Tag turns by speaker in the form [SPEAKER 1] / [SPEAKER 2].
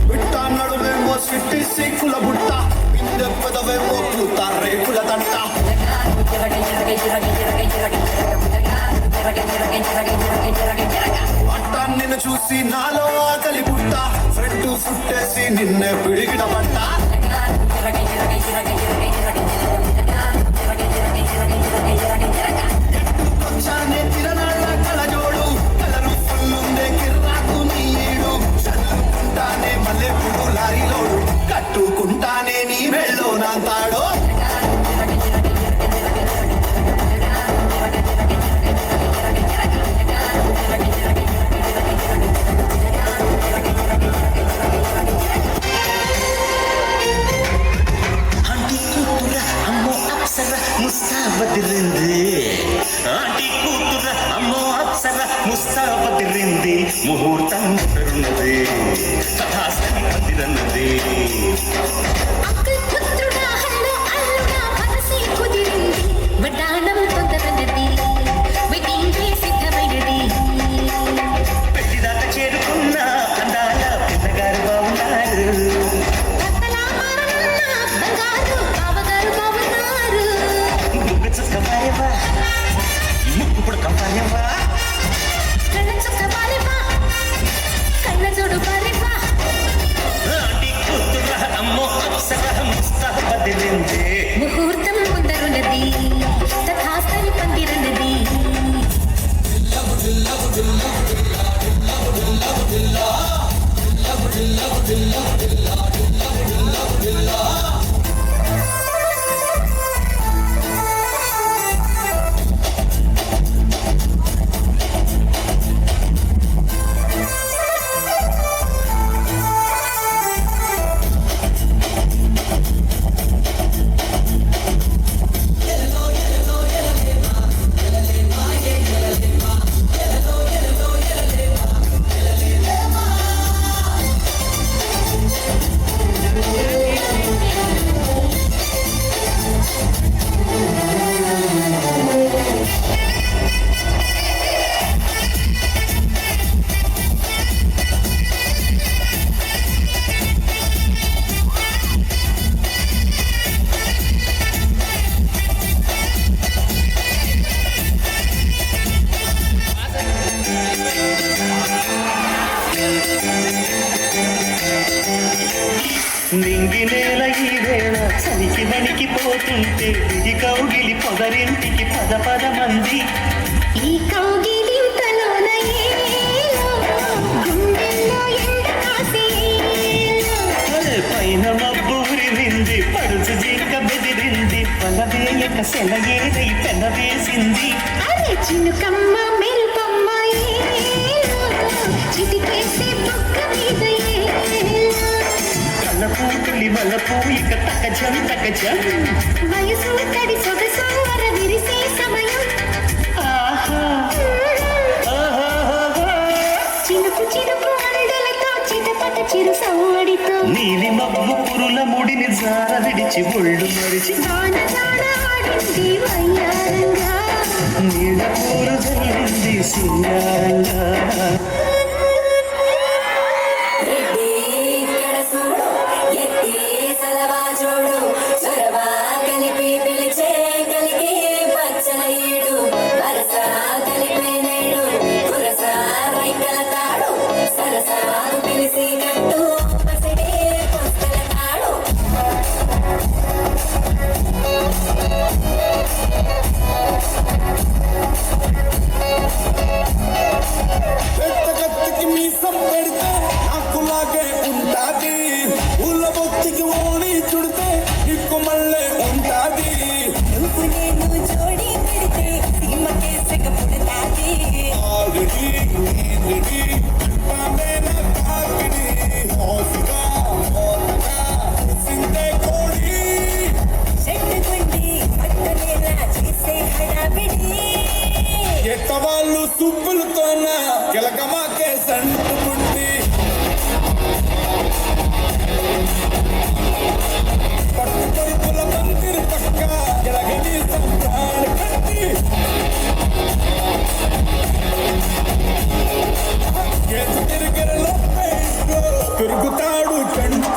[SPEAKER 1] బిట్ట నడుమేమో సిట్టి సీకుల బుట్ట పిందె పెదవేమో పూత రేకుల దంట అట్ట నిన్ను చూసి నాలో ఆకలి పుట్ట ఫ్రెండ్ ఫుట్టేసి నిన్నే పిడిగిడ పట్ట వచ్చానే తిరనాళ్ళ కలజోడు కలరు ఫుల్లుండే కిర్రాకు నీడు చల్లుకుంటానే మల్లె పువ్వు లారీలోడు కట్టుకుంటానే నీ మెళ్ళో నా తాడో
[SPEAKER 2] ముస్తాబదిరింది ఆంటీ కూతుర అమ్మో అప్సర ముస్తాబదిరింది ముహూర్తం ఉన్నది కథాస్థలి అదిరన్నది పెట్టిదాకా చేరుకున్న అందాల పిల్లగారు బాగున్నారు ముక్కు కూడా కంపారేవా అమ్మో అప్సర ముస్తాబదిరింది
[SPEAKER 3] ముహూర్తం ముందరున్నది తథాస్తని పందిరన్నది
[SPEAKER 2] నింగి నేల ఈ వేళ చలికి వణికిపోతుంటే ఇది కౌగిలి పొదరింటికి పద పద మంది
[SPEAKER 3] ఈ కౌగిలింతలోన గుండెల్లో ఎండ
[SPEAKER 2] పైన మబ్బు ఉరిమింది పడుచు జింక బెదిరింది పలవేయక సెలయేరై పెనవేసింది
[SPEAKER 3] అరే చినుకమ్మ మెరుపమ్మ చిటికేసి పక్క మీద
[SPEAKER 2] కళ్ళపూతులి వలపూ ఇక తకజం తకజం
[SPEAKER 3] వయసు తడి సొగసు అర విరిసే సమయం
[SPEAKER 2] ఆహా
[SPEAKER 3] చినుకు చినుకు అండలతో చిటపట చిరు సవ్వడితో
[SPEAKER 2] నీలి మబ్బు పురుల ముడిని జార విడిచి ఒళ్ళు మరిచి
[SPEAKER 3] దాన దాన ఆడింది వయ్యారంగా
[SPEAKER 2] నీళ్ళ పూలు జల్లింది సింగారంగా
[SPEAKER 1] ఎత్తవాళ్ళు సుబ్బులతోన కిలకమాకే సంటు పుట్టి పట్టుపరుపుల మందిర పక్క ఎలగని సంతాన కట్టి ఎదురు పెరుగుతాడు చెండు